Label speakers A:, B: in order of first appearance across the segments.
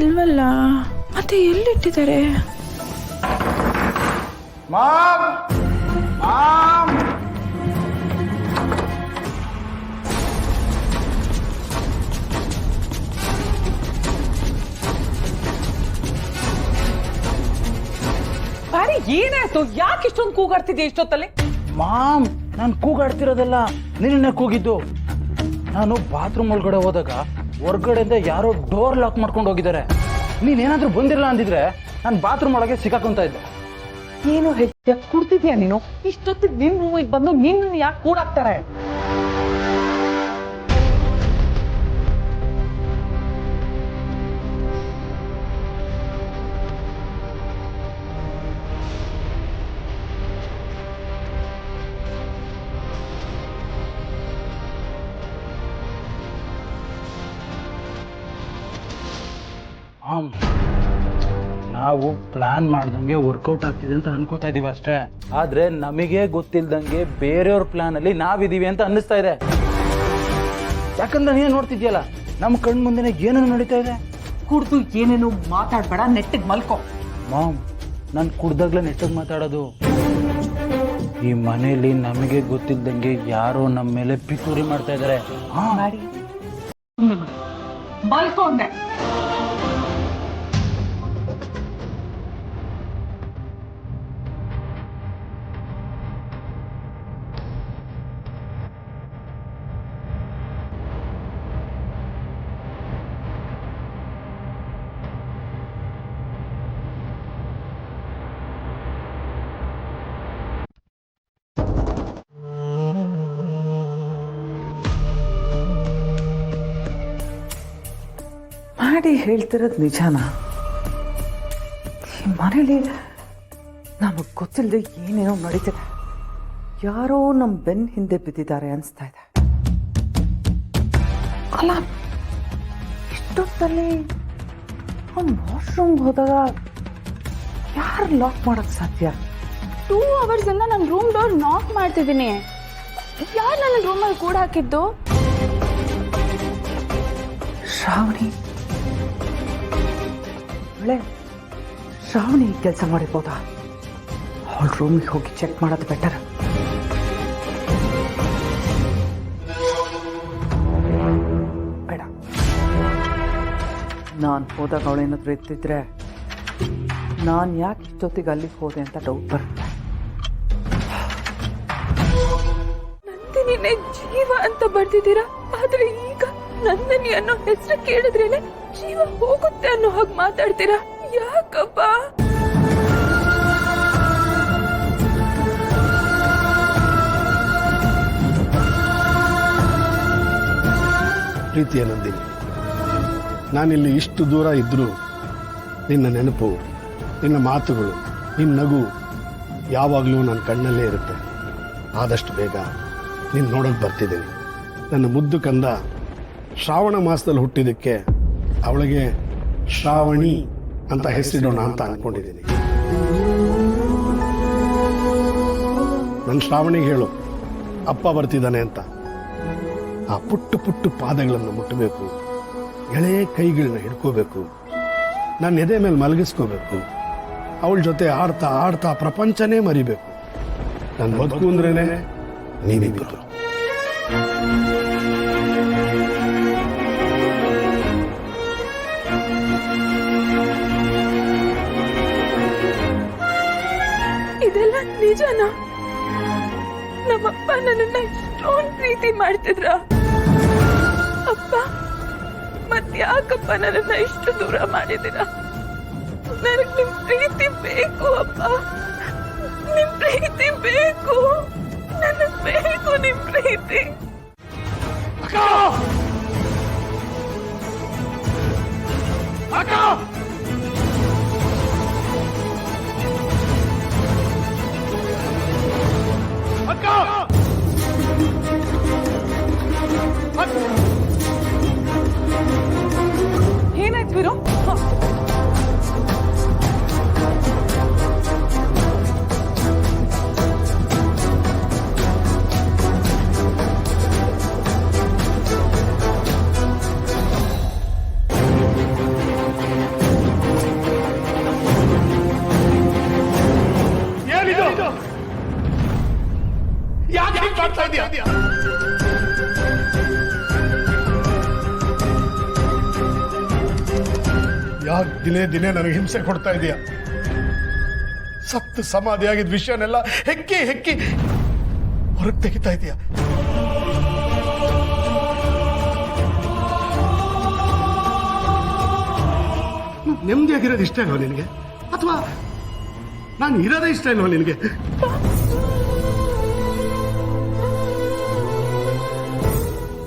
A: ಇಲ್ವಲ್ಲ, ಮತ್ತೆ ಎಲ್ಲಿಟ್ಟಿದ್ದಾರೆ?
B: Ma'am ma'am
C: ಬಾರಿ ಏನಾಯ್ತು? ಯಾಕೆ ಇಷ್ಟೊಂದು ಕೂಗಾಡ್ತಿದ್ಯಾ ಇಷ್ಟೊತ್ತಲ್ಲಿ?
B: ಮಾಮ್ ನಾನು ಕೂಗಾಡ್ತಿರೋದಲ್ಲ, ನಿನ್ನೆ ಕೂಗಿದ್ದು. ನಾನು ಬಾತ್ರೂಮ್ ಒಳಗಡೆ ಹೋದಾಗ ಹೊರ್ಗಡೆಯಿಂದ ಯಾರೋ ಡೋರ್ ಲಾಕ್ ಮಾಡ್ಕೊಂಡು ಹೋಗಿದ್ದಾರೆ. ನೀನೇನಾದ್ರೂ ಬಂದಿರಲ್ಲ ಅಂದಿದ್ರೆ ನಾನು ಬಾತ್ರೂಮ್ ಒಳಗೆ ಸಿಕ್ಕಾಕೊಂತ ಇದ್ದೆ.
C: ಏನು ಹೇಳ್ತೀಯ? ಕುಡ್ತಿದ್ಯಾ ನೀನು? ಇಷ್ಟೊತ್ತಿಗೆ ನಿನ್ ರೂಮಿಗೆ ಬಂದು ನಿನ್ನ ಯಾಕೆ ಕೂಡಾಕ್ತಾರೆ?
B: ಮಾಮ್, ನಾವು ಪ್ಲಾನ್ ಮಾಡ್ದಂಗೆ ವರ್ಕೌಟ್ ಆಗ್ತಿದೆ ಅಂತ ಅನ್ಕೋತಾ ಇದೀವಿ ಅಷ್ಟೇ. ಆದ್ರೆ ನಮಗೆ ಗೊತ್ತಿಲ್ದಂಗೆ ಬೇರೆಯವ್ರ ಪ್ಲಾನ್ ಅಲ್ಲಿ ನಾವಿದೀವಿ ಅಂತ ಅನ್ನಿಸ್ತಾ ಇದೆ. ಯಾಕಂದ್ರೆ ನೀನು ನೋಡ್ತಿದ್ಯಲ್ಲ, ನಮ್ಮ ಕಣ್ ಮುಂದೆನೆ ಏನೇನು ನಡೀತಾ ಇದೆ.
C: ಕುಡ್ದು ಏನೇನು ಮಾತಾಡ್ಬೇಡ, ನೆಟ್ಟಿಗೆ ಮಲ್ಕೋ.
B: ಮಾಮ್, ನಾನು ಕುಡ್ದಾಗ್ಲೇ ನೆಟ್ಟಗೆ ಮಾತಾಡೋದು. ಈ ಮನೆಯಲ್ಲಿ ನಮಗೆ ಗೊತ್ತಿಲ್ದಂಗೆ ಯಾರೋ ನಮ್ಮ ಮೇಲೆ ಪಿತೂರಿ ಮಾಡ್ತಾ ಇದ್ದಾರೆ.
C: ಮಾಡಿ ಮಲ್ಕೊಂಡೆ. ಮಾಡಿ ಹೇಳ್ತಿರೋದು ನಿಜಾನಾ? ಈ ಮನೇಲಿ ನಮಗೆ ಗೊತ್ತಿಲ್ಲದೆ ಏನೇನೋ ನಡೀತಿದೆ. ಯಾರೋ ನಮ್ಮ ಬೆನ್ನ ಹಿಂದೆ ಬಿದ್ದಿದ್ದಾರೆ ಅನಿಸ್ತಾ ಇದೆ. ಅಲ್ಲ, ಇಷ್ಟೊತ್ತಲ್ಲಿ ವಾಶ್ರೂಮ್ಗೆ ಹೋದಾಗ ಯಾರು ಲಾಕ್ ಮಾಡಕ್ ಸಾಧ್ಯ?
A: 2 hours ಇಂದ ನನ್ನ ರೂಮ್ ಡೋರ್ ನಾಕ್ ಮಾಡ್ತಿದ್ದೀನಿ. ಯಾರು ನನ್ನ ರೂಮಲ್ಲಿ ಕೂಡ ಹಾಕಿದ್ದು?
C: ಶ್ರಾವಣಿ. ಒಳ್ಳೆ ಶ್ರಾವಣಿ ಕೆಲಸ ಮಾಡಿರ್ಬೋದಾ? ಅವಳ ರೂಮಿಗೆ ಹೋಗಿ ಚೆಕ್ ಮಾಡೋದು ಬೆಟರ್. ಬೇಡ, ನಾನು ಹೋದಾಗ ಅವಳೇನಾದ್ರೂ ಎತ್ತಿದ್ರೆ ನಾನು ಯಾಕೆ ಇಷ್ಟೊತ್ತಿಗೆ ಅಲ್ಲಿಗೆ ಹೋದೆ ಅಂತ ಡೌಟ್ ಬರುತ್ತೆ.
A: ನಂದಿನಿನೇ ಜೀವ ಅಂತ ಬರ್ತಿದ್ದೀರಾ, ಆದ್ರೆ ಈಗ ನಂದಿನಿ ಅನ್ನೋ ಹೆಸರು ಕೇಳಿದ್ರೇನೆ ಜೀವ ಹೋಗುತ್ತೆ ಅನ್ನೋ ಹಾಗೆ ಮಾತಾಡ್ತೀರಾ. ಯಾಕಪ್ಪ?
D: ಪ್ರೀತಿಯ ನಂದಿನಿ, ನಾನಿಲ್ಲಿ ಇಷ್ಟು ದೂರ ಇದ್ರೂ ನಿನ್ನ ನೆನಪು, ನಿನ್ನ ಮಾತುಗಳು, ನಿನ್ನ ನಗು ಯಾವಾಗಲೂ ನನ್ನ ಕಣ್ಣಲ್ಲೇ ಇರುತ್ತೆ. ಆದಷ್ಟು ಬೇಗ ನೀನು ನೋಡೋಕೆ ಬರ್ತಿದ್ದೀನಿ. ನನ್ನ ಮುದ್ದು ಕಂದ ಶ್ರಾವಣ ಮಾಸದಲ್ಲಿ ಹುಟ್ಟಿದ್ದಕ್ಕೆ ಅವಳಿಗೆ ಶ್ರಾವಣಿ ಅಂತ ಹೆಸರಿಡೋಣ ಅಂತ ಅನ್ಕೊಂಡಿದ್ದೀನಿ. ನನ್ನ ಶ್ರಾವಣಿಗೆ ಹೇಳು ಅಪ್ಪ ಬರ್ತಿದ್ದಾನೆ ಅಂತ. ಆ ಪುಟ್ಟು ಪುಟ್ಟು ಪಾದಗಳನ್ನು ಮುಟ್ಟಬೇಕು, ಎಳೆ ಕೈಗಳನ್ನ ಹಿಡ್ಕೋಬೇಕು, ನನ್ನ ಎದೆ ಮೇಲೆ ಮಲಗಿಸ್ಕೋಬೇಕು, ಅವಳ ಜೊತೆ ಆಡ್ತಾ ಆಡ್ತಾ ಪ್ರಪಂಚನೇ ಮರಿಬೇಕು. ನನ್ನ ಬದುಕು ಅಂದ್ರೇನೆ ನೀವಿಬ್ಬರು.
A: ಇದೆಲ್ಲ ನಿಜನಾ? ನಮ್ಮಪ್ಪ ನನ್ನನ್ನ ಇಷ್ಟೊಂದು ಪ್ರೀತಿ ಮಾಡ್ತಿದ್ರ? ಅಪ್ಪ, ಮತ್ಯಾಕಪ್ಪ ನನ್ನನ್ನ ಇಷ್ಟು ದೂರ ಮಾಡಿದಿರ? ನನಗ್ ನಿಮ್ ಪ್ರೀತಿ ಬೇಕು ಅಪ್ಪ, ನಿಮ್ ಪ್ರೀತಿ ಬೇಕು, ನನಗ್ ಬೇಕು ನಿಮ್ ಪ್ರೀತಿ.
C: ಏನಾಯ್ತು ವೀರು?
D: ಹೀಗ್ ಮಾಡ್ತಾ ಇದೀಯ? ಯಾಕೆ ದಿನೇ ದಿನೇ ನನಗೆ ಹಿಂಸೆ ಕೊಡ್ತಾ ಇದೀಯ? ಸತ್ತು ಸಮಾಧಿಯಾಗಿದ್ದ ವಿಷಯನೆಲ್ಲ ಹೆಕ್ಕಿ ಹೆಕ್ಕಿ ಹೊರಗೆ ತೆಗಿತಾ ಇದೀಯ. ನೆಮ್ಮದಿಯಾಗಿರೋದು ಇಷ್ಟ ಇಲ್ವಾ ನಿನಗೆ? ಅಥವಾ ನಾನು ಇರೋದೇ ಇಷ್ಟ ಇಲ್ವಾ ನಿನಗೆ?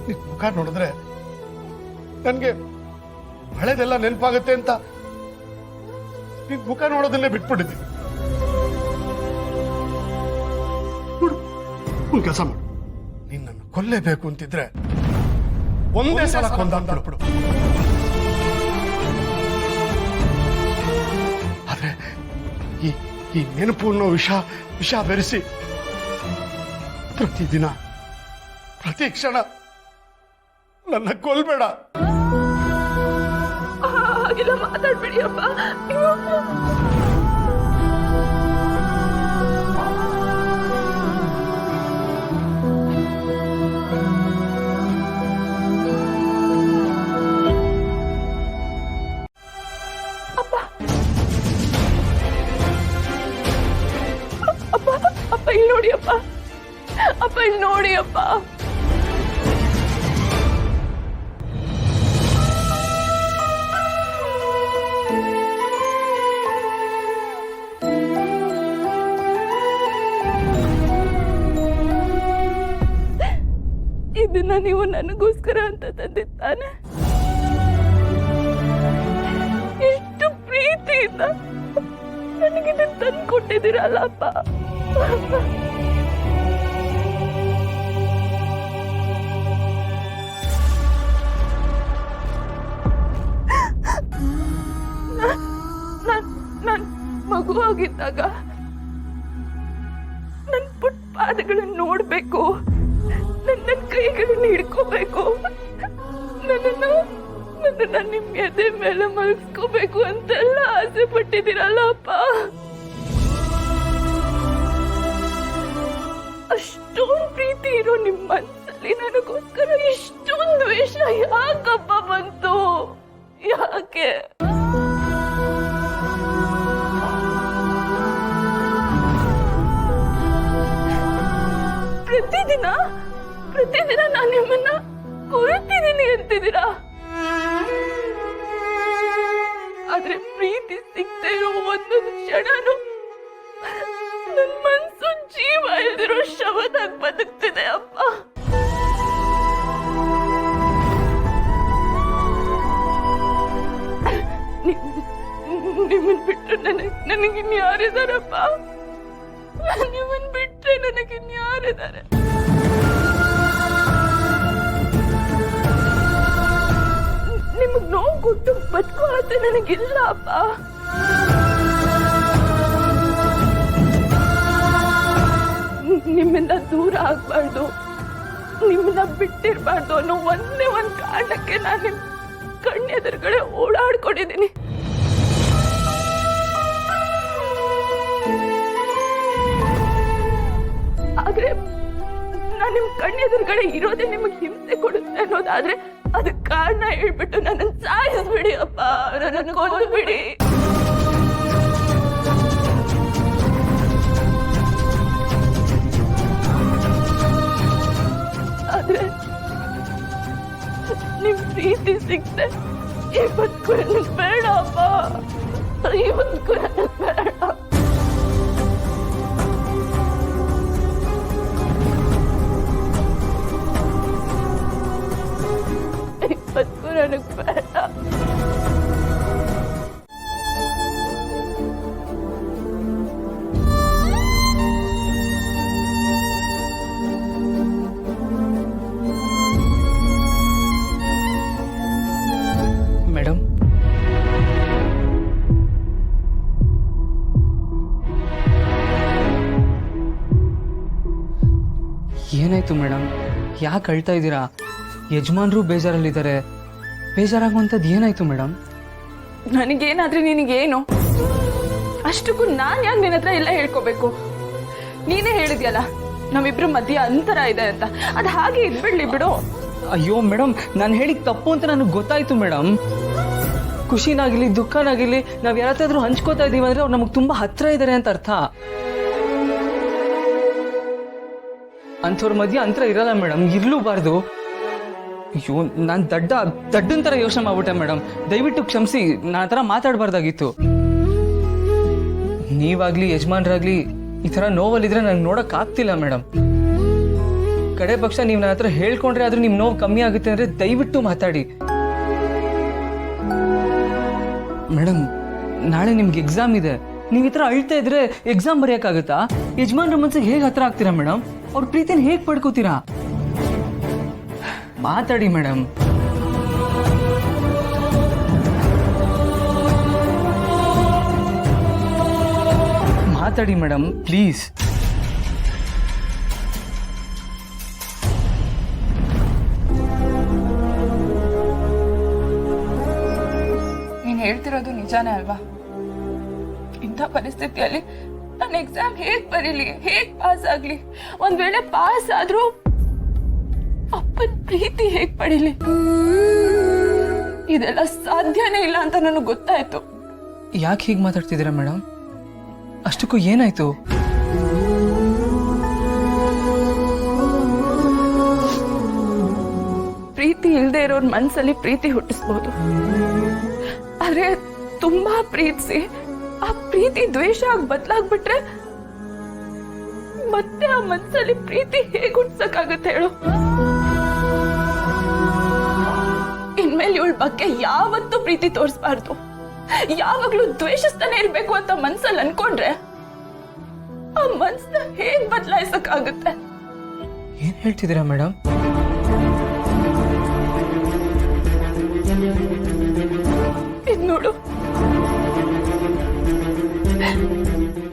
D: ನಿನ್ ಮುಖ ನೋಡಿದ್ರೆ ನನ್ಗೆ ಹಳೆದೆಲ್ಲ ನೆನಪಾಗುತ್ತೆ ಅಂತ ನಿನ್ ಮುಖ ನೋಡೋದನ್ನೇ ಬಿಟ್ಬಿಟ್ಟಿದ್ದೀನಿ. ನೋಡು, ಒಂದ್ ಕೆಲಸ ಮಾಡು, ನಿನ್ನನ್ನು ಕೊಲ್ಲೇಬೇಕು ಅಂತಿದ್ರೆ ಒಂದೇ ಸಲ ಕೊಂದಾಡ್ಬಿಡು. ಆದ್ರೆ ಈ ನೆನಪು ಅನ್ನೋ ವಿಷ ಬೆರೆಸಿ ಪ್ರತಿದಿನ ಪ್ರತಿ ಕ್ಷಣ ನನ್ನ ಕೊಲ್ಬೇಡ.
A: ಹಾಗೆಲ್ಲ ಮಾತಾಡ್ಬೇಡಿ ಅಪ್ಪ. ಅಪ್ಪ ಇಲ್ಲಿ ನೋಡಿ ಅಪ್ಪ. ಅಪ್ಪ ಇಲ್ಲಿ ನೋಡಿ ಅಪ್ಪ. ಇದನ್ನ ನೀವು ನನಗೋಸ್ಕರ ಅಂತ ತಂದಿದ್ದಾನೆ. ಎಷ್ಟು ಪ್ರೀತಿಯಿಂದ ನನಗಿದನ್ನ ತಂದು ಕೊಟ್ಟಿದ್ದೀರಲ್ಲ ಅಪ್ಪ. ನಾನ್ ಮಗುವಾಗಿದ್ದಾಗ ನನ್ನ ಪುಟ್ಟ ಪಾದಗಳನ್ನು ನೋಡ್ಬೇಕು, ನನ್ನ ಕೈಗಳನ್ನು ಹಿಡ್ಕೋಬೇಕು, ನನ್ನನ್ನು ನಿಮ್ಮ ಎದೆ ಮೇಲೆ ಮಲಗಿಸ್ಕೋಬೇಕು ಅಂತೆಲ್ಲ ಆಸೆ ಪಟ್ಟಿದ್ದೀರಲ್ಲ ಅಪ್ಪ. ಅಷ್ಟೊಂದು ಪ್ರೀತಿ ಇರೋ ನಿಮ್ಮ ಮನಸ್ಸಲ್ಲಿ ನನಗೋಸ್ಕರ ಇಷ್ಟೊಂದು ದ್ವೇಷ ಯಾಕಪ್ಪ ಬಂತು? ಯಾಕೆ? ಪ್ರತಿದಿನ ನಾನು ನಿಮ್ಮನ್ನ ಕೊಲ್ತಿದ್ದೀನಿ ಅಂತಿದ್ದೀರಾ. ಆದ್ರೆ ಪ್ರೀತಿ ಸಿಗ್ತಾ ಇರೋ ಒಂದೊಂದು ಕ್ಷಣನು ನನ್ನ ಮನ್ಸು ಜೀವ ಇಲ್ದಿರೋ ಶವದಾಗ ಬದುಕ್ತಿದೆ ಅಪ್ಪ. ನಿಮ್ಮನ್ ಬಿಟ್ರೆ ನನಗಿನ್ಯಾರಿದಾರಪ್ಪ? ನಿಮ್ಮನ್ ಬಿಟ್ರೆ ನನಗಿನ್ಯಾರಿದ್ದಾರೆ? ನಿಮಗ್ ನೋವು ಕೊಟ್ಟು ಬದುಕೋ ಆಸೆ ನನಗಿಲ್ಲ ಅಪ್ಪ. ನಿಮ್ಮಿಂದ ದೂರ ಆಗ್ಬಾರ್ದು, ನಿಮ್ಮನ್ನ ಬಿಟ್ಟಿರ್ಬಾರ್ದು ಅನ್ನೋ ಒಂದೇ ಒಂದು ಕಾರಣಕ್ಕೆ ನಾನು ನಿಮ್ ಕಣ್ಣೆದುರುಗಡೆ ಓಡಾಡ್ಕೊಂಡಿದ್ದೀನಿ. ಆದ್ರೆ ನಾನು ನಿಮ್ ಕಣ್ಣೆದುರುಗಡೆ ಇರೋದೇ ನಿಮಗೆ ಹಿಂಸೆ ಕೊಡುತ್ತೆ ಅನ್ನೋದಾದ್ರೆ ಅದಕ್ಕೆ ಕಾರಣ ಹೇಳ್ಬಿಟ್ಟು ನನ್ನ ಸಾಯಿಸ್ಬಿಡಿ ಅಪ್ಪ, ನನ್ನ ಕೊಂದು ಬಿಡಿ. ಆದ್ರೆ ನಿಮ್ ಪ್ರೀತಿ ಸಿಗ್ತೆ ಈ ಬದುಕು ನನಗೆ ಬೇಡ ಅಪ್ಪ, ಈ ಬದುಕು ನನಗೆ ಬೇಡ. ಬದುಕು ನನಗೆ ಬೇಡ.
E: ಮೇಡಮ್, ಏನಾಯ್ತು ಮೇಡಮ್? ಯಾಕೆ ಅಳ್ತಾ ಇದ್ದೀರಾ? ಯಜಮಾನ್ರು ಬೇಜಾರಲ್ಲಿದ್ದಾರೆ. ಬೇಜಾರಾಗುವಂಥದ್ದು ಏನಾಯ್ತು ಮೇಡಮ್?
A: ನನಗೇನಾದ್ರೆ ನಿನಗೇನು? ಅಷ್ಟಕ್ಕೂ ನಾನು ಯಾಕೆ ನಿನ್ನ ಹತ್ರ ಎಲ್ಲ ಹೇಳ್ಕೋಬೇಕು? ನೀನೇ ಹೇಳಿದ್ಯಲ್ಲ ನಮ್ಮಿಬ್ರು ಮಧ್ಯೆ ಅಂತರ ಇದೆ ಅಂತ. ಅದು ಹಾಗೆ ಇದ್ಬಿಡ್ಲಿ ಬಿಡು.
E: ಅಯ್ಯೋ ಮೇಡಮ್, ನಾನು ಹೇಳಿದ ತಪ್ಪು ಅಂತ ನನಗೆ ಗೊತ್ತಾಯ್ತು ಮೇಡಮ್. ಖುಷಿನಾಗಿರ್ಲಿ ದುಃಖನಾಗಿರ್ಲಿ ನಾವ್ ಯಾರತ್ತಾದ್ರೂ ಹಂಚ್ಕೋತಾ ಇದೀವಿ ಅಂದ್ರೆ ಅವ್ರು ನಮಗ್ ತುಂಬಾ ಹತ್ರ ಇದಾರೆ ಅಂತ ಅರ್ಥ. ಅಂಥವ್ರ ಮಧ್ಯೆ ಅಂತರ ಇರಲ್ಲ ಮೇಡಮ್, ಇರ್ಲೂಬಾರ್ದು. ಅಯ್ಯೋ ನಾನ್ ದಡ್ಡನ್ ತರ ಯೋಚನೆ ಮಾಡ್ಬಿಟ್ಟೆ ಮೇಡಮ್, ದಯವಿಟ್ಟು ಕ್ಷಮಿಸಿ. ನಾನು ಆ ಥರ ಮಾತಾಡಬಾರ್ದಾಗಿತ್ತು. ನೀವಾಗ್ಲಿ ಯಜಮಾನ್ರಾಗ್ಲಿ ಈ ಥರ ನೋವಲ್ಲಿದ್ರೆ ನಂಗೆ ನೋಡಕ್ ಆಗ್ತಿಲ್ಲ ಮೇಡಮ್. ಕಡೆ ಪಕ್ಷ ನೀವು ನನ್ನ ಹತ್ರ ಹೇಳ್ಕೊಂಡ್ರೆ ಆದ್ರೂ ನಿಮ್ ನೋವು ಕಮ್ಮಿ ಆಗುತ್ತೆ ಅಂದ್ರೆ ದಯವಿಟ್ಟು ಮಾತಾಡಿ ಮೇಡಮ್. ನಾಳೆ ನಿಮ್ಗೆ ಎಕ್ಸಾಮ್ ಇದೆ, ನೀವು ಈ ಥರ ಅಳ್ತಾ ಇದ್ರೆ ಎಕ್ಸಾಮ್ ಬರೆಯೋಕ್ಕಾಗತ್ತಾ? ಯಜಮಾನ್ರ ಮನ್ಸಿಗೆ ಹೇಗೆ ಹತ್ರ ಆಗ್ತೀರಾ ಮೇಡಮ್? ಅವ್ರ ಪ್ರೀತಿನ ಹೇಗೆ ಪಡ್ಕೋತೀರಾ? ಮಾತಾಡಿ ಮೇಡಮ್. ಮಾತಾಡಿ ಮೇಡಮ್ ಪ್ಲೀಸ್.
A: ನೀನ್ ಹೇಳ್ತಿರೋದು ನಿಜಾನೇ ಅಲ್ವಾ? ಇಂಥ ಪರಿಸ್ಥಿತಿಯಲ್ಲಿ ನನ್ನ ಎಕ್ಸಾಮ್ ಹೇಗ್ ಬರೀಲಿ, ಹೇಗ್ ಪಾಸ್ ಆಗ್ಲಿ? ಒಂದ್ ವೇಳೆ ಪಾಸ್ ಆದ್ರೂ ಅಪ್ಪನ್ ಪ್ರೀತಿ ಹೇಗ್ ಪಡೀಲಿ? ಇದೆಲ್ಲ ಸಾಧ್ಯನೇ ಇಲ್ಲ ಅಂತ ನನಗೆ ಗೊತ್ತಾಯ್ತು.
E: ಯಾಕೆ ಹೀಗೆ ಮಾತಾಡ್ತಿದ್ದೀರಾ ಮೇಡಮ್? ಅಷ್ಟಕ್ಕೂ ಏನಾಯ್ತು?
A: ಪ್ರೀತಿ ಇಲ್ಲದೆ ಇರೋರ್ ಮನ್ಸಲ್ಲಿ ಪ್ರೀತಿ ಹುಟ್ಟಿಸ್ಬೋದು, ಆದ್ರೆ ತುಂಬಾ ಪ್ರೀತಿಸಿ ಆ ಪ್ರೀತಿ ದ್ವೇಷ ಆಗಿ ಬದಲಾಗ್ಬಿಟ್ರೆ ಮತ್ತೆ ಆ ಮನ್ಸಲ್ಲಿ ಪ್ರೀತಿ ಹೇಗ್ ಹುಟ್ಸಕ್ಕಾಗತ್ತೆ ಹೇಳು? ಇನ್ಮೇಲೆ ಇವಳ ಬಗ್ಗೆ ಯಾವತ್ತೂ ಪ್ರೀತಿ ತೋರಿಸಬಾರ್ದು, ಯಾವಾಗ್ಲೂ ದ್ವೇಷಿಸ್ತಾನೆ ಇರ್ಬೇಕು ಅಂತ ಮನ್ಸಲ್ಲಿ ಅನ್ಕೊಂಡ್ರೆ ಆ ಮನ್ಸನ್ನ ಹೇಗ್ ಬದಲಾಯಿಸಕ್ಕಾಗತ್ತೆ?
E: ಏನ್ ಹೇಳ್ತಿದ್ದೀರಾ ಮೇಡಮ್?
A: ಇದ್ ನೋಡು,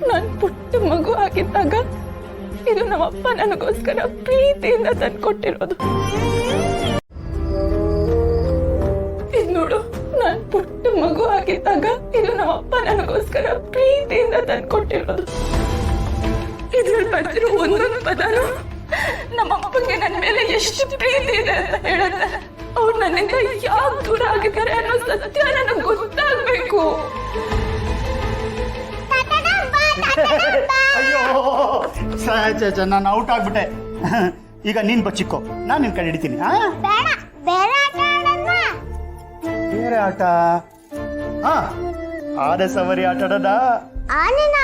A: ನಾನ್ ಪುಟ್ಟ ಮಗು ಆಗಿದ್ದಾಗ ಇದು ನಮ್ಮಪ್ಪ ನನಗೋಸ್ಕರ ಪ್ರೀತಿಯಿಂದ ತಂದ್ಕೊಟ್ಟಿರೋದು. ಇದ್ ನೋಡು, ನಾನ್ ಪುಟ್ಟ ಮಗು ಆಗಿದ್ದಾಗ ಇದು ನಮ್ಮಪ್ಪ ನನಗೋಸ್ಕರ ಪ್ರೀತಿಯಿಂದ ತಂದ್ಕೊಟ್ಟಿರೋದು. ಇದ್ರಲ್ಲಿ ಬರ್ತಿರೋ ಒಂದೊಂದು ಪದನು ನಮ್ಮಪ್ಪಗೆ ನನ್ನ ಮೇಲೆ ಎಷ್ಟು ಪ್ರೀತಿ ಇದೆ ಅಂತ ಹೇಳುತ್ತೆ. ಅವ್ರು ನನ್ನಿಂದ ಯಾಕೆ ದೂರ ಆಗಿದ್ದಾರೆ ಅನ್ನೋ ಸತ್ಯ ನನಗೆ ಗೊತ್ತಾಗ್ಬೇಕು.
F: ಅಯ್ಯೋ ನಾನು ಔಟ್ ಆಗ್ಬಿಟ್ಟೆ. ಈಗ ನೀನ್ ಬಚ್ಚಿಕ್ಕೋ, ನಾನು ನಿನ್ ಕಡೆ ಹಿಡಿತೀನಿ. ಬೇರೆ ಆಟ? ಆನೆ ಸವಾರಿ ಆಟ ಆಡೋಣ?
G: ಆನೆನ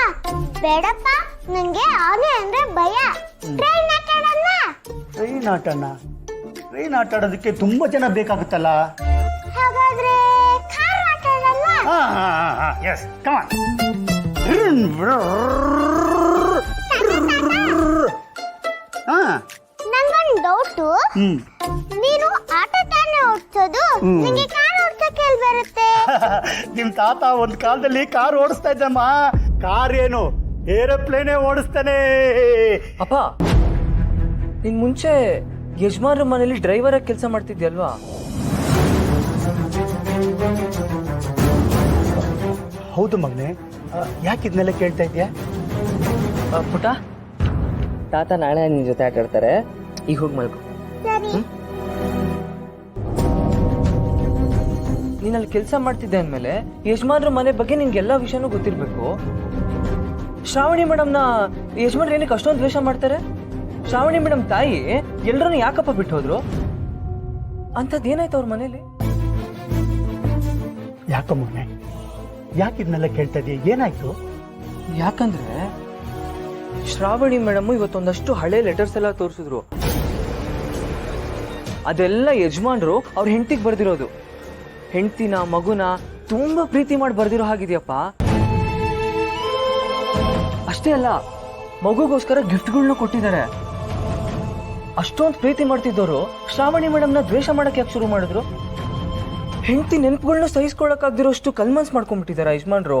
G: ಬೇಡಪ್ಪ, ನಂಗೆ ಆನೆ ಅಂದ್ರೆ ಭಯ. ಟ್ರೈನ್ ಆಟ ಆಡೋಣ?
F: ಟ್ರೈನ್ ಆಟನ? ಟ್ರೈನ್ ಆಟ ಆಡೋದಕ್ಕೆ ತುಂಬಾ ಜನ ಬೇಕಾಗುತ್ತಲ್ಲ.
G: ಹಾಗಾದ್ರೆ ಕಾರ್ ಆಟ ಆಡೋಣ?
F: ಎಸ್, ಕಮಾನ್.
G: ನಂಗೊಂದು ಡೌಟು. ನೀನು ಆಟ ತಾನೇ ಓಡಿಸೋದು, ನಿಂಗೆ ಕಾರ್ ಓಡಿಸಕ್ಕೆ ಎಲ್ಲಿ ಬರುತ್ತೆ?
F: ನಿಮ್ ತಾತ ಒಂದ್ ಕಾಲದಲ್ಲಿ ಕಾರ್ ಓಡಿಸ್ತಾ ಇದ್ದಮ್ಮ. ಕಾರ್ ಏನು, ಏರೋಪ್ಲೇನೇ ಓಡಿಸ್ತಾನೆ.
E: ಅಪ್ಪ, ನೀನ್ ಮುಂಚೆ ಯಜಮಾನ್ರ ಮನೇಲಿ ಡ್ರೈವರ್ ಆಗಿ ಕೆಲಸ ಮಾಡ್ತಿದ್ಯಲ್ವಾ?
F: ಹೌದು ಮಗನೆ, ಯಾಕೆ ಇದನ್ನೆಲ್ಲ ಕೇಳ್ತಾ ಇದೆಯಾ?
E: ಪುಟ, ತಾತ ನಾಳೆ ನಿನ್ ಜೊತೆ ಆಟ ಆಡ್ತಾರೆ, ಈಗ ಹೋಗಿ ಮಲ್ಕೊ. ನೀನ್ ಅಲ್ಲಿ ಕೆಲಸ ಮಾಡ್ತಿದ್ದೆ ಅಂದ್ಮೇಲೆ ಯಜಮಾನ್ರ ಮನೆ ಬಗ್ಗೆ ನಿನ್ಗೆಲ್ಲಾ ವಿಷಯನೂ ಗೊತ್ತಿರ್ಬೇಕು. ಶ್ರಾವಣಿ ಮೇಡಮ್ನ ಯಜಮಾನ್ರು ಏನಕ್ಕೆ ಅಷ್ಟೊಂದು ದ್ವೇಷ ಮಾಡ್ತಾರೆ? ಶ್ರಾವಣಿ ಮೇಡಮ್ ತಾಯಿ ಎಲ್ರನ್ನೂ ಯಾಕಪ್ಪ ಬಿಟ್ಟು ಹೋದ್ರು? ಅಂಥದ್ದು ಏನಾಯ್ತು ಅವ್ರ ಮನೇಲಿ?
F: ಯಾಕೋ ಮಗನೆ, ಯಾಕೆ ಇದನ್ನೆಲ್ಲ ಕೇಳ್ತಾ ಇದೆಯಾ? ಏನಾಯ್ತು?
E: ಯಾಕಂದ್ರೆ ಶ್ರಾವಣಿ ಮೇಡಮ್ ಇವತ್ತೊಂದಷ್ಟು ಹಳೆ ಲೆಟರ್ಸ್ ಎಲ್ಲ ತೋರಿಸಿದ್ರು. ಅದೆಲ್ಲ ಯಜಮಾನ್ರು ಅವ್ರ ಹೆಂಡತಿಗೆ ಬರ್ದಿರೋದು. ಹೆಂಡತಿನ ಮಗುನ ತುಂಬಾ ಪ್ರೀತಿ ಮಾಡಿ ಬರ್ದಿರೋ ಹಾಗಿದೆಯಪ್ಪ. ಅಷ್ಟೇ ಅಲ್ಲ, ಮಗುಗೋಸ್ಕರ ಗಿಫ್ಟ್ಗಳನ್ನ ಕೊಟ್ಟಿದ್ದಾರೆ. ಅಷ್ಟೊಂದು ಪ್ರೀತಿ ಮಾಡ್ತಿದ್ದವರು ಶ್ರಾವಣಿ ಮೇಡಮ್ನ ದ್ವೇಷ ಮಾಡಕ್ಕೆ ಯಾಕೆ ಶುರು ಮಾಡಿದ್ರು? ಹೆಂಡತಿ ನೆನಪುಗಳನ್ನ ಸಹಿಸ್ಕೊಳಕ್ಕಾಗ್ದಿರೋಷ್ಟು ಕಲ್ಮನ್ಸ್ ಮಾಡ್ಕೊಂಡ್ಬಿಟ್ಟಿದಾರ ಯಜಮಾನ್ರು.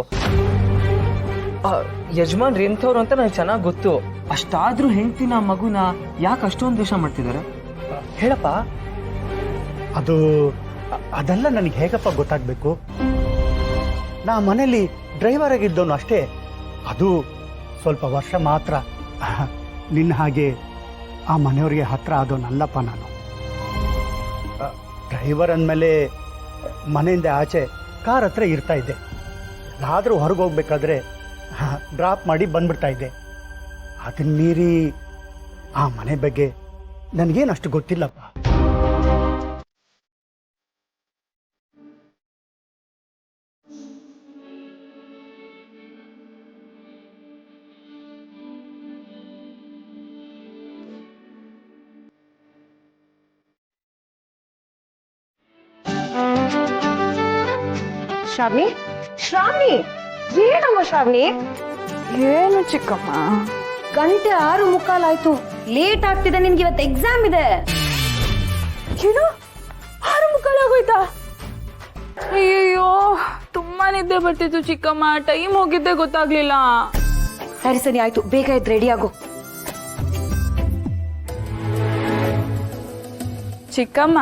E: ಯಜಮಾನ್ರು ಎಂಥವ್ರು ಅಂತ ನನಗೆ ಚೆನ್ನಾಗಿ ಗೊತ್ತು. ಅಷ್ಟಾದ್ರೂ ಹೆಂಡತಿನ ಮಗುನ ಯಾಕೆ ಅಷ್ಟೊಂದು ದ್ವೇಷ ಮಾಡ್ತಿದ್ದಾರೆ ಹೇಳಪ್ಪ?
F: ಅದೆಲ್ಲ ನನಗೆ ಹೇಗಪ್ಪ ಗೊತ್ತಾಗ್ಬೇಕು? ನಾ ಮನೇಲಿ ಡ್ರೈವರ್ ಆಗಿದ್ದವನು ಅಷ್ಟೇ. ಅದು ಸ್ವಲ್ಪ ವರ್ಷ ಮಾತ್ರ. ನಿನ್ನ ಹಾಗೆ ಆ ಮನೆಯವ್ರಿಗೆ ಹತ್ರ ಆದೋನಲ್ಲಪ್ಪ ನಾನು. ಡ್ರೈವರ್ ಅಂದಮೇಲೆ ಮನೆಯಿಂದ ಆಚೆ ಕಾರ್ ಹತ್ರ ಇರ್ತಾ ಇದ್ದೆ. ಎಲ್ಲಾದರೂ ಹೊರಗೆ ಹೋಗ್ಬೇಕಾದ್ರೆ ಡ್ರಾಪ್ ಮಾಡಿ ಬಂದ್ಬಿಡ್ತಾ ಇದ್ದೆ. ಅದನ್ನ ಮೀರಿ ಆ ಮನೆ ಬಗ್ಗೆ ನನಗೇನು ಅಷ್ಟು ಗೊತ್ತಿಲ್ಲಪ್ಪ.
H: ಶ್ರಾವಣಿ, ಶ್ರಾವಣಿ, ಏನಮ್ಮ ಶ್ರಾವಣಿ?
A: ಏನು ಚಿಕ್ಕಮ್ಮ?
H: ಗಂಟೆ 6:45 ಲೇಟ್ ಆಗ್ತಿದೆ. ನಿನ್ಗೆ ಇವತ್ತು ಎಕ್ಸಾಮ್ ಇದೆ.
A: ಏನು 6:45 ಆಗೋಯ್ತಾ? ಅಯ್ಯೋ, ತುಂಬಾ ನಿದ್ದೆ ಬರ್ತಿತ್ತು ಚಿಕ್ಕಮ್ಮ. ಟೈಮ್ ಹೋಗಿದ್ದೆ ಗೊತ್ತಾಗ್ಲಿಲ್ಲ.
H: ಸರಿ ಸರಿ ಆಯ್ತು, ಬೇಗ ಎದ್ದು ರೆಡಿ ಆಗು.
A: ಚಿಕ್ಕಮ್ಮ,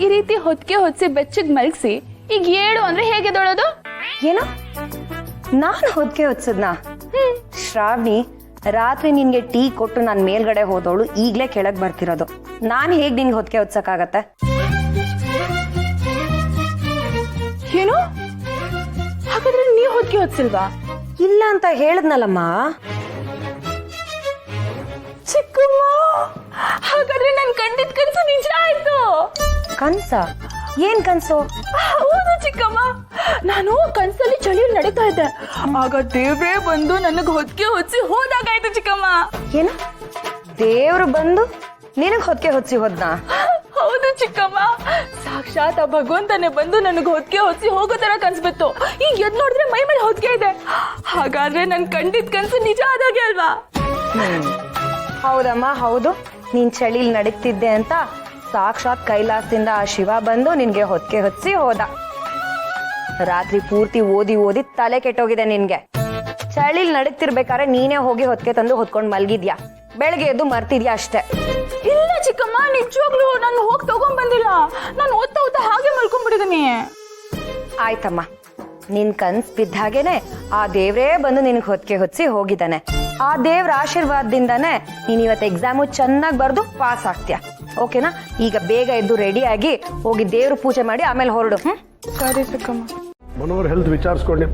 A: ಈ ರೀತಿ ಹೊತ್ತಿಗೆ ಹೊತ್ಸಿ ಬೆಚ್ಚಗ್ ಮಲಗಿಸಿ ಈಗ 7 ಅಂದ್ರೆ ಹೇಗೆ ದೊಳೋದು?
H: ಏನು, ನಾನು ಹೊದ್ಕೆ ಹೊತ್ಸದ್ನ? ಶ್ರಾವಣಿ, ರಾತ್ರಿ ನಿನ್ಗೆ ಟೀ ಕೊಟ್ಟು ನಾನು ಮೇಲ್ಗಡೆ ಹೋದವಳು ಈಗ್ಲೇ ಕೆಳಗ್ ಬರ್ತಿರೋದು. ನಾನು ಹೇಗ್ ನಿನ್ಗೆ ಹೊದ್ಕೆ ಹೊತ್ಸಕ್ಕಾಗತ್ತೆ?
A: ಏನು, ಹಾಗಾದ್ರೆ ನೀವ್ ಹೊತ್ತಿಗೆ ಹೊತ್ಸಿಲ್ವಾ?
H: ಇಲ್ಲ ಅಂತ ಹೇಳದ್ನಲ್ಲಮ್ಮ.
A: ಚಿಕ್ಕಮ್ಮ, ಹಾಗಾದ್ರೆ ನನ್ ಕಂಡಿದ್ ಕನಸು ನಿಜ ಆಯ್ತು.
H: ಕನ್ಸ? ಏನ್ ಕನ್ಸು?
A: ಹೌದು ಚಿಕ್ಕಮ್ಮ, ನಾನು ಕನ್ಸಲ್ಲಿ ಚಳಿಯಲ್ಲಿ ನಡೀತಾ ಇದ್ದೆ. ಆಗ ದೇವ್ರೇ ಬಂದು ನನಗ್ ಹೊತ್ತಿಗೆ ಹೊತ್ಸಿ ಹೋದಾಗಾಯ್ತು ಚಿಕ್ಕಮ್ಮ.
H: ಏನು, ದೇವ್ರು ಬಂದು ನಿನಗ್ ಹೊತ್ತಿಗೆ ಹೊತ್ಸಿ ಹೋದ್ನ?
A: ಹೌದು ಚಿಕ್ಕಮ್ಮ, ಸಾಕ್ಷಾತ್ ಆ ಭಗವಂತನೇ ಬಂದು ನನಗ್ ಹೊತ್ತಿಗೆ ಹೊತ್ಸಿ ಹೋಗೋ ತರ ಕನ್ಸ್ಬಿತ್ತು. ಈಗ ಎದ್ ನೋಡಿದ್ರೆ ಮೈ ಮೇಲೆ ಹೊತ್ತಿಗೆ ಇದೆ. ಹಾಗಾದ್ರೆ ನನ್ ಕಂಡಿದ್ ಕನ್ಸು ನಿಜ ಆದಾಗೆ ಅಲ್ವಾ?
H: ಹೌದಮ್ಮ, ಹೌದು. ನೀನ್ ಚಳಿಲ್ ನಡೀತಿದ್ದೆ ಅಂತ ಸಾಕ್ಷಾತ್ ಕೈಲಾಸದಿಂದ ಆ ಶಿವ ಬಂದು ನಿನ್ಗೆ ಹೊತ್ತಿಗೆ ಹೊತ್ಸಿ ಹೋದ. ರಾತ್ರಿ ಪೂರ್ತಿ ಓದಿ ಓದಿ ತಲೆ ಕೆಟ್ಟೋಗಿದೆ ನಿನ್ಗೆ. ಚಳಿಲ್ ನಡೀತಿರ್ಬೇಕಾದ್ರೆ ನೀನೇ ಹೋಗಿ ಹೊತ್ತಿಗೆ ತಂದು ಹೊತ್ಕೊಂಡ್ ಮಲ್ಗಿದ್ಯಾ. ಬೆಳಗ್ಗೆ ಎದ್ದು ಮರ್ತಿದ್ಯಾ ಅಷ್ಟೇ.
A: ಇಲ್ಲ ಚಿಕ್ಕಮ್ಮ, ನಿಜವಾಗ್ಲೂ ನಾನು ಹೋಗಿ ತಗೊಂಡ್ ಬಂದಿಲ್ಲ. ನಾನು ಓದ್ತಾ ಓದ್ತಾ ಹಾಗೆ ಮಲ್ಕೊಂಡ್ಬಿಟ್ಟಿದೀನಿ.
H: ಆಯ್ತಮ್ಮ, ನಿನ್ ಕನ್ಸ್ ಬಿದ್ದ ಹಾಗೇನೆ ಆ ದೇವ್ರೇ ಬಂದು ನಿನ್ಗೆ ಹೊತ್ತಿಗೆ ಹೊತ್ಸಿ ಹೋಗಿದ್ದಾನೆ. ಆ ದೇವ್ರ ಆಶೀರ್ವಾದದಿಂದಾನೆ ನೀನ್ ಇವತ್ತು ಎಕ್ಸಾಮು ಚೆನ್ನಾಗಿ ಬರ್ದು ಪಾಸ್ ಆಗ್ತೀಯ. ಓಕೆನಾ? ಈಗ ಬೇಗ ಎದ್ದು ರೆಡಿ ಆಗಿ ಹೋಗಿ ದೇವ್ರ ಪೂಜೆ ಮಾಡಿ ಆಮೇಲೆ ಹೊರಡು.
A: ಸರಿ ಚಿಕ್ಕಮ್ಮ.
D: ಮನೋಹರ್ ಹೆಲ್ತ್ ವಿಚಾರಿಸ್ಕೊಂಡೆ.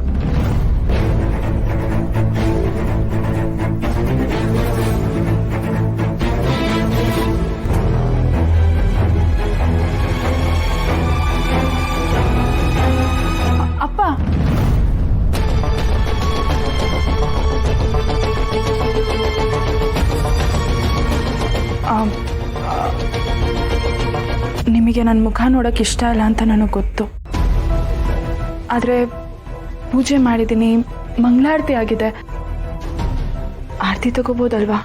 A: ಅಪ್ಪ, ನಿಮಗೆ ನನ್ನ ಮುಖ ನೋಡೋಕೆ ಇಷ್ಟ ಇಲ್ಲ ಅಂತ ನನಗೆ ಗೊತ್ತು. ಆದರೆ ಪೂಜೆ ಮಾಡಿದ್ದೀನಿ, ಮಂಗಳಾರತಿ ಆಗಿದೆ. ಆರತಿ ತಗೋಬೋದಲ್ವಾ?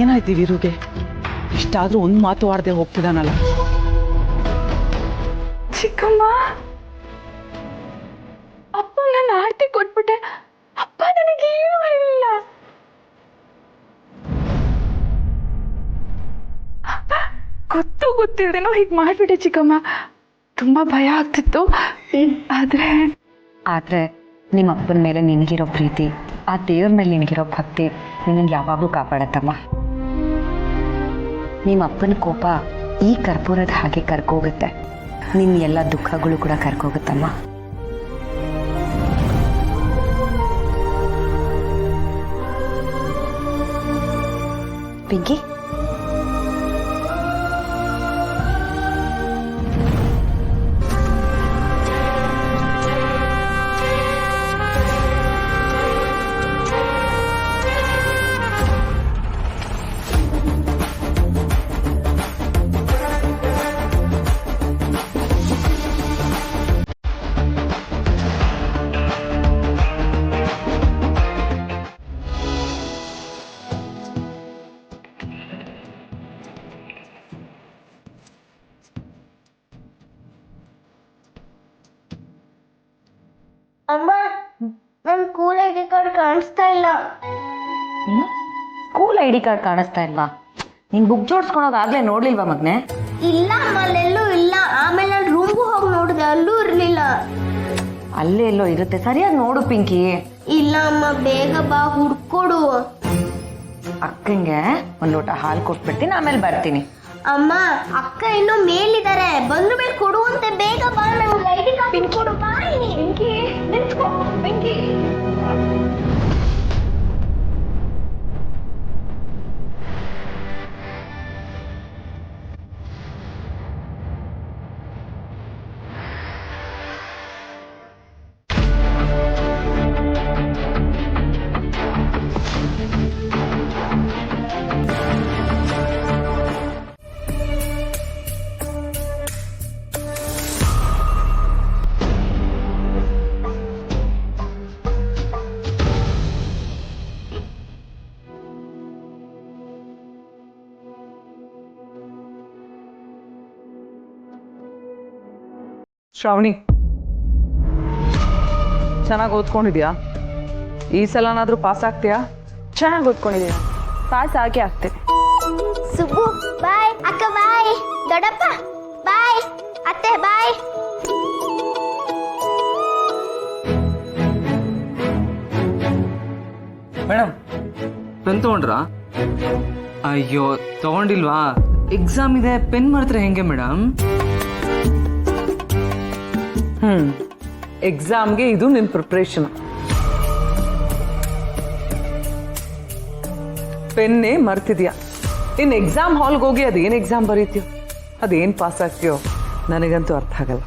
C: ಏನಾಯ್ತು ವೀರುಗೆ? ಇಷ್ಟಾದ್ರೂ ಒಂದು ಮಾತು ಆಡದೆ ಹೋಗ್ತಿದ್ದಾನಲ್ಲ.
A: ಚಿಕ್ಕಮ್ಮ, ಅಪ್ಪ ನನ್ನ ಆರತಿ ಕೊಟ್ಬಿಟ್ಟೆ. ಅಪ್ಪ ನನಗೇನು ಹೇಳಿಲ್ಲ. ಗೊತ್ತು ಗೊತ್ತಿಲ್ದೇನೋ ಹೀಗೆ ಮಾಡ್ಬಿಟ್ಟೆ ಚಿಕ್ಕಮ್ಮ. ತುಂಬಾ ಭಯ ಆಗ್ತಿತ್ತು.
H: ಆದ್ರೆ ನಿಮ್ಮ ಅಪ್ಪನ ಮೇಲೆ ನಿನಗಿರೋ ಪ್ರೀತಿ, ಆ ದೇವ್ರ ಮೇಲೆ ನಿನಗಿರೋ ಭಕ್ತಿ ನಿನಗೆ ಯಾವಾಗಲೂ ಕಾಪಾಡತ್ತಮ್ಮ. ನಿಮ್ಮ ಅಪ್ಪನ ಕೋಪ ಈ ಕರ್ಪೂರದ ಹಾಗೆ ಕರ್ಕೋಗುತ್ತೆ. ನಿನ್ನ ಎಲ್ಲ ದುಃಖಗಳು ಕೂಡ ಕರ್ಕೋಗುತ್ತಮ್ಮ. ಪಿಗ್ಗಿ,
G: ಅಮ್ಮ ನನ್ ಕೂಲ್ ಐಡಿ ಕಾರ್ಡ್ ಕಾಣಿಸ್ತಾ ಇಲ್ಲ.
H: ಸ್ಕೂಲ್ ಐ ಡಿ ಕಾರ್ಡ್ ಕಾಣಿಸ್ತಾ ಇಲ್ವಾ? ನೀನ್ ಬುಕ್ ಜೋಡಿಸ್ಕೊಳೋದು ಆಗ್ಲೇ ನೋಡ್ಲಿಲ್ವಾ ಮಗ್ನೆ?
G: ಇಲ್ಲ ಅಮ್ಮ, ಅಲ್ಲೆಲ್ಲೂ ಇಲ್ಲ. ಆಮೇಲೆ ನಾನು ರೂಮ್ಗೂ ಹೋಗಿ ನೋಡಿದೆ, ಅಲ್ಲೂ ಇರ್ಲಿಲ್ಲ.
H: ಅಲ್ಲೇ ಎಲ್ಲೋ ಇರುತ್ತೆ, ಸರಿಯಾಗಿ ನೋಡು ಪಿಂಕಿ.
G: ಇಲ್ಲ ಅಮ್ಮ, ಬೇಗ ಬಾ, ಹುಡ್ಕೊಡು.
H: ಅಕ್ಕಂಗೆ ಒಂದ್ ಲೋಟ ಹಾಲು ಕೊಟ್ಬಿಡ್ತೀನಿ, ಆಮೇಲೆ ಬರ್ತೀನಿ.
G: ಅಮ್ಮ, ಅಕ್ಕ ಇನ್ನೂ ಮೇಲಿದ್ದಾರೆ, ಬಂದ್ರ ಮೇಲೆ ಕೊಡುವಂತೆ. ಬೇಗ ಬಾ, ನಂಗೆ ಐಡಿ ಕಾರ್ಡ್ ಕೊಡು. ಬಾಯ್ ಪಿಂಕಿ, ನಿಂತ್ಕೋ ಪಿಂಕಿ.
C: ಶ್ರಾವಣಿ, ಚೆನ್ನಾಗಿ ಓದ್ಕೊಂಡಿದ್ಯಾ? ಈ ಸಲನಾದ್ರೂ ಪಾಸ್ ಆಗ್ತೀಯಾ?
A: ಚೆನ್ನಾಗಿ ಓದ್ಕೊಂಡಿದ್ದೀನಿ, ಪಾಸ್ ಆಗಿ ಆಗ್ತೇನೆ.
G: ಸುಬ್ಬು ಬಾಯ್, ಅಕ್ಕ ಬಾಯ್, ದೊಡ್ಡಪ್ಪ ಬಾಯ್, ಅತ್ತೆ ಬಾಯ್.
E: Madam, pen ತಗೊಂಡ್ರಾ? ಅಯ್ಯೋ, ತಗೊಂಡಿಲ್ವಾ? ಎಕ್ಸಾಮ್ ಇದೆ, ಪೆನ್ ಮಾಡ್ತಾರೆ ಹೆಂಗೆ ಮೇಡಮ್?
C: ಎಕ್ಸಾಮ್ಗೆ ಇದು ನಿನ್ನ ಪ್ರಿಪ್ರೇಷನ್. ಪೆನ್ನೇ ಮರ್ತಿದ್ಯಾ? ಇನ್ನು ಎಕ್ಸಾಮ್ ಹಾಲ್ಗೆ ಹೋಗಿ ಅದೇನು ಎಕ್ಸಾಮ್ ಬರೀತೀಯೋ, ಅದೇನು ಪಾಸ್ ಆಗ್ತೀಯೋ ನನಗಂತೂ ಅರ್ಥ ಆಗಲ್ಲ.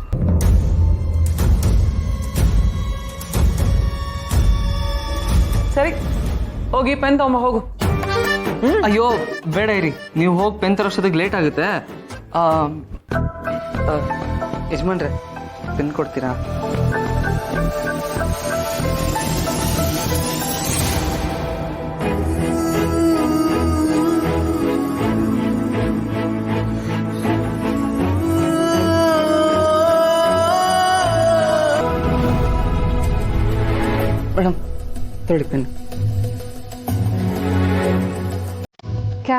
C: ಸರಿ, ಹೋಗಿ ಪೆನ್ ತಗೊಂಬ, ಹೋಗು.
E: ಅಯ್ಯೋ ಬೇಡ ಇರಿ, ನೀವು ಹೋಗಿ ಪೆನ್ ತರೋಷ್ಟೊತ್ತಿಗೆ ಲೇಟ್ ಆಗುತ್ತೆ. ಯಜಮಾನ್ರೆ, ಪೆನ್ ಕೊಡ್ತೀರಾ? ಮೇಡಮ್, ತೊಳಿ ಪೆನ್.
A: ಕ್ಯಾ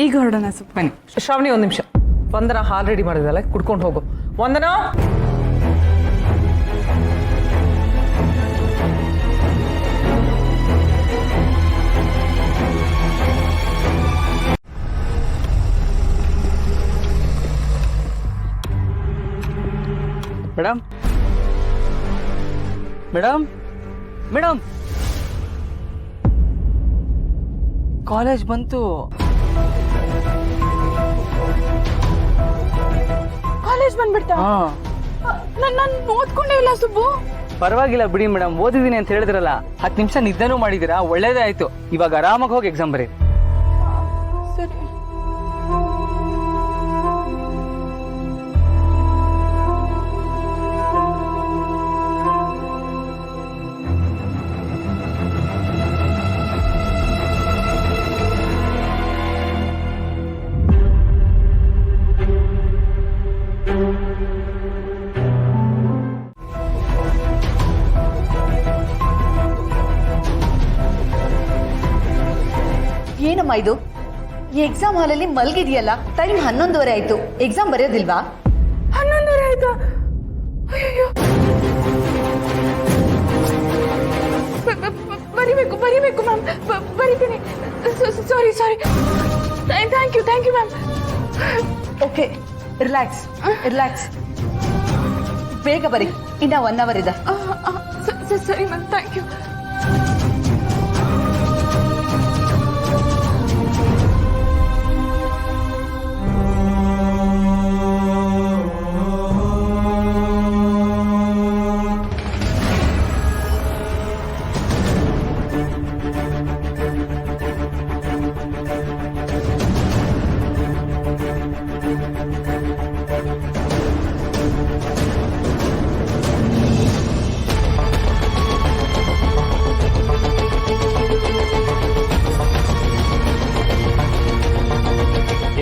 A: ಈಗ ಹೊರಡೋಣ ಸ್ವಲ್ಪ.
C: ಬನ್ನಿ ಶ್ರಾವಣಿ, ಒಂದು ನಿಮಿಷ. ವಂದನ ಹಾಲ್ ರೆಡಿ ಮಾಡಿದಲ್ಲ, ಕುಡ್ಕೊಂಡು ಹೋಗು. ವಂದನ,
E: ಮೇಡಮ್, ಮೇಡಮ್, ಮೇಡಮ್, ಕಾಲೇಜ್ ಬಂತು.
A: ಕಾಲೇಜ್ ಬಂದ್ಬಿಡ್ತಾ? ನಾನು ಓದ್ಕೊಂಡೇ ಇಲ್ಲ ಸುಬ್ಬು.
E: ಪರವಾಗಿಲ್ಲ ಬಿಡಿ ಮೇಡಮ್, ಓದಿದ್ದೀನಿ ಅಂತ ಹೇಳಿದ್ರಲ್ಲ, 10 ನಿಮಿಷ ನಿದ್ದೆನೂ ಮಾಡಿದಿರಾ, ಒಳ್ಳೇದೇ ಆಯ್ತು. ಇವಾಗ ಆರಾಮಾಗಿ ಹೋಗಿ ಎಕ್ಸಾಮ್ ಬರೀ.
A: ಸರಿ.
I: ಏನಮ್ಮ ಇದು? ಈ ಎಕ್ಸಾಮ್ ಹಾಲಲ್ಲಿ ಮಲ್ಗಿದೆಯಲ್ಲ, ಟೈಮ್ 11:30 ಆಯ್ತು. ಎಕ್ಸಾಮ್ ಬರೆಯೋದಿಲ್ವಾ?
A: 11:30 ಆಯ್ತಾ? ಅಯ್ಯೋ, ಬರಿಬೇಕು ಮ್ಯಾಮ್, ಬರಿತೀನಿ. Sorry thank you ma'am.
I: Okay, relax. ಬೇಗ ಬರಿ, ಇನ್ನ 1 hour ಇದೆ.
A: ಸರಿ ಮ್ಯಾಮ್, ಥ್ಯಾಂಕ್ ಯು.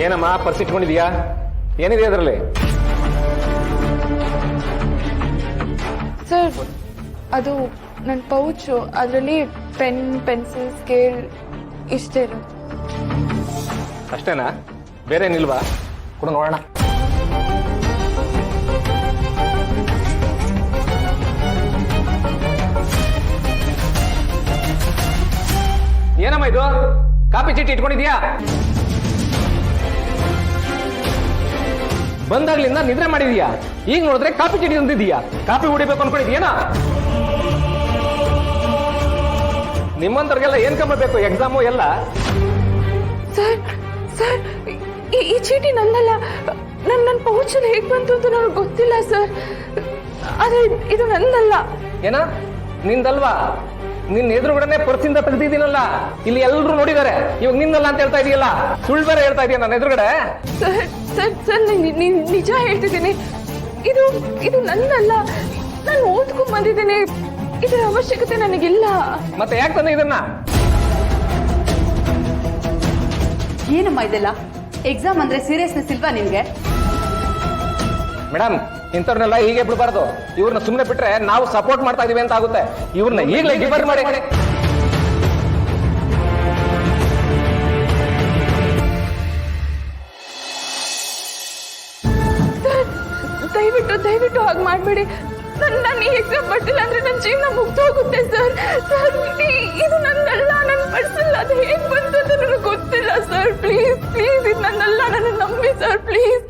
J: ಏನಮ್ಮ ಪರ್ಸ್ ಇಟ್ಕೊಂಡಿದ್ಯಾ? ಏನಿದೆ ಅದರಲ್ಲಿ?
A: ಸರ್, ಅದು ನನ್ನ ಪೌಚು, ಅದರಲ್ಲಿ ಪೆನ್, ಪೆನ್ಸಿಲ್, ಸ್ಕೇಲ್ ಇಷ್ಟೇ ಇರೋದು.
J: ಅಷ್ಟೇನಾ? ಬೇರೆ ಏನಿಲ್ವಾ? ಕೂಡ ನೋಡೋಣ. ಏನಮ್ಮ ಇದು? ಕಾಪಿ ಚೀಟಿ ಇಟ್ಕೊಂಡಿದ್ಯಾ? ಬಂದಾಗ್ಲಿಂದ ನಿದ್ರೆ ಮಾಡಿದೀಯಾ? ಈಗ ನೋಡಿದ್ರೆ ಕಾಪಿ ಚೀಟಿ ತಂದಿದೀಯಾ? ಕಾಪಿ ಹೊಡಿಬೇಕು ಅನ್ಕೊಂಡಿದ್ಯೇನಾ? ನಿಮ್ಮಂತವ್ರಿಗೆಲ್ಲ ಏನ್ ಕಮ್ಮಬೇಕು ಎಕ್ಸಾಮು ಎಲ್ಲ?
A: ಸರ್, ಈ ಚೀಟಿ ನಂದಲ್ಲ. ನನ್ನ ಪೌಚಲ್ಲಿ ಹೇಗೆ ಬಂತು ಅಂತ ನನಗೆ ಗೊತ್ತಿಲ್ಲ ಸರ್. ಆದ್ರೆ ಇದು ನಂದಲ್ಲ.
J: ಏನ ನಿಂದಲ್ವಾ? ನಿನ್ನ ಎದುರುಗಡೆನೆ ಪರ್ಸಿಂದ ತೆಗ್ದಿದ್ದೀನಲ್ಲ, ಇಲ್ಲಿ ಎಲ್ಲರೂ ನೋಡಿದ್ದಾರೆ. ಇವಾಗ ನಿಂದಲ್ಲ ಅಂತ ಹೇಳ್ತಾ ಇದೀಯಲ್ಲ, ಸುಳ್ಳು ಬೇರೆ ಹೇಳ್ತಾ ಇದೀಯ ನನ್ನ ಎದುರುಗಡೆ.
A: ಸರ್, ನಿಜ ಹೇಳ್ತಿದ್ದೀನಿ. ಇದು ನನ್ನಲ್ಲ. ನಾನು ಓದ್ಕೊಂಡ್ ಬಂದಿದ್ದೀನಿ. ಇದರ ಅವಶ್ಯಕತೆ ನನಗಿಲ್ಲ.
J: ಮತ್ತೆ ಯಾಕೆ ತಂದೆ ಇದನ್ನ?
I: ಏನಮ್ಮ ಇದೆಲ್ಲ? ಎಕ್ಸಾಮ್ ಅಂದ್ರೆ ಸೀರಿಯಸ್ನೆಸ್ ಇಲ್ವಾ ನಿಮ್ಗೆ?
J: ಮೇಡಮ್, ಇಂಥವ್ರನ್ನೆಲ್ಲ ಹೀಗೆ ಬಿಡಬಾರ್ದು. ಇವ್ರನ್ನ ಸುಮ್ಮನೆ ಬಿಟ್ರೆ ನಾವು ಸಪೋರ್ಟ್ ಮಾಡ್ತಾ ಇದೀವಿ ಅಂತ ಆಗುತ್ತೆ. ಇವ್ರನ್ನ ಈಗಲೇ ಡಿಬರ್ ಮಾಡಿ.
A: ದಯವಿಟ್ಟು ಹಾಗೆ ಮಾಡಬೇಡಿ. ನಾನು ಈ ಎಕ್ಸಾಮ್ ಬರ್ತಿಲ್ಲ ಅಂದ್ರೆ ನನ್ನ ಜೀವನ ಮುಗ್ದೋಗುತ್ತೆ ಸರ್. ಇದು ನನ್ನಲ್ಲ, ನನ್ನ ಪರ್ಸನಲ್. ಅದು ಹೇಗೆ ಬಂತು ಅಂತ ನನಗೆ ಗೊತ್ತಿಲ್ಲ ಸರ್. ಪ್ಲೀಸ್ ಇದು ನನ್ನಲ್ಲ, ನನ್ನ ನಂಬಿ ಸರ್, ಪ್ಲೀಸ್.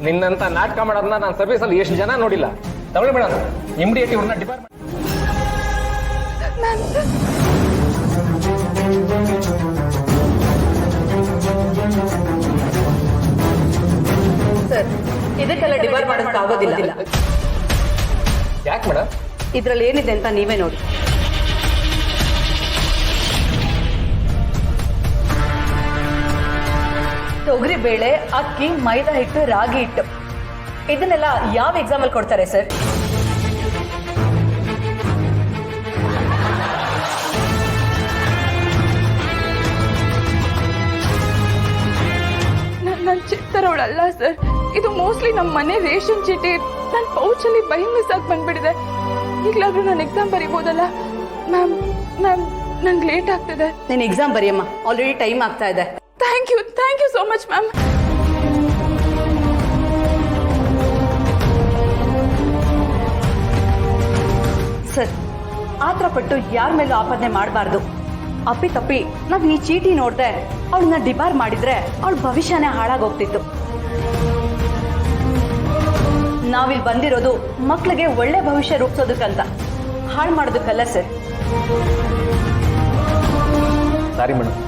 J: ನಿನ್ನಂತ ನಾಟಕ ಮಾಡೋದನ್ನ ನಾನು ಸರ್ವಿಸ್ ಅಲ್ಲಿ ಎಷ್ಟು ಜನ ನೋಡಿಲ್ಲ. ತಗೊಳ್ಳಿ ಮೇಡಮ್, ಇಮಿಡಿಯೇಟ್ ಇವ್ರನ್ನ ಡಿಬಾರ್ ಮಾಡಿ.
I: ಸರ್, ಇದಕ್ಕೆಲ್ಲ ಡಿಬಾರ್ ಮಾಡೋದಕ್ಕೆ ಆಗೋದಿಲ್ಲ.
J: ಯಾಕೆ ಮೇಡಮ್?
I: ಇದ್ರಲ್ಲಿ ಏನಿದೆ ಅಂತ ನೀವೇ ನೋಡಿ. ತೊಗರಿ ಬೇಳೆ, ಅಕ್ಕಿ, ಮೈದಾ ಹಿಟ್ಟು, ರಾಗಿ ಹಿಟ್ಟು, ಇದನ್ನೆಲ್ಲ ಯಾವ ಎಕ್ಸಾಮ್ ಅಲ್ಲಿ ಕೊಡ್ತಾರೆ ಸರ್?
A: ನಾನು ಚಿತ್ತರವಳಲ್ಲ ಸರ್. ಇದು ಮೋಸ್ಟ್ಲಿ ನಮ್ಮ ಮನೆ ರೇಷನ್ ಚೀಟಿ. ನನ್ನ ಪೌಚಲ್ಲಿ ಬೈ ಮಿಸ್ ಆಗಿ ಬಂದ್ಬಿಟ್ಟಿದೆ. ಈಗಲಾದ್ರೂ ನಾನು ಎಕ್ಸಾಮ್ ಬರೀಬೋದಲ್ಲ? ಮ್ಯಾಮ್, ನಂಗೆ ಲೇಟ್ ಆಗ್ತಿದೆ.
I: ನೀನು ಎಕ್ಸಾಮ್ ಬರೆಯಮ್ಮ, ಆಲ್ರೆಡಿ ಟೈಮ್ ಆಗ್ತಾ ಇದೆ.
A: Thank you so much ma'am.
I: Sir, ಆತರ ಪಟ್ಟು ಯಾರ ಮೇಲೂ ಆಪಾದನೆ ಮಾಡಬಾರ್ದು. ಅಪ್ಪಿ ತಪ್ಪಿ ನಾವು ಈ ಚೀಟಿ ನೋಡ್ದೆ ಅವಳನ್ನ ಡಿಬಾರ್ ಮಾಡಿದ್ರೆ ಅವಳ ಭವಿಷ್ಯನೇ ಹಾಳಾಗೋಗ್ತಿತ್ತು. ನಾವಿಲ್ಲಿ ಬಂದಿರೋದು ಮಕ್ಳಿಗೆ ಒಳ್ಳೆ ಭವಿಷ್ಯ ರೂಪಿಸೋದಕ್ಕಂತ, ಹಾಳು ಮಾಡೋದಕ್ಕಲ್ಲ ಸರ್.
J: Sorry madam.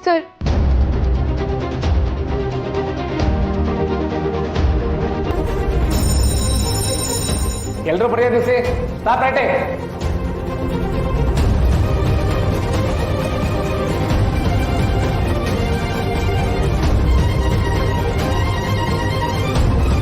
A: ಸರ್
J: ಎಲ್ಲರೂ ಬರೆಯೋ ದಿವಸ ಸ್ಟಾಪ್ ರೈಟಿಂಗ್.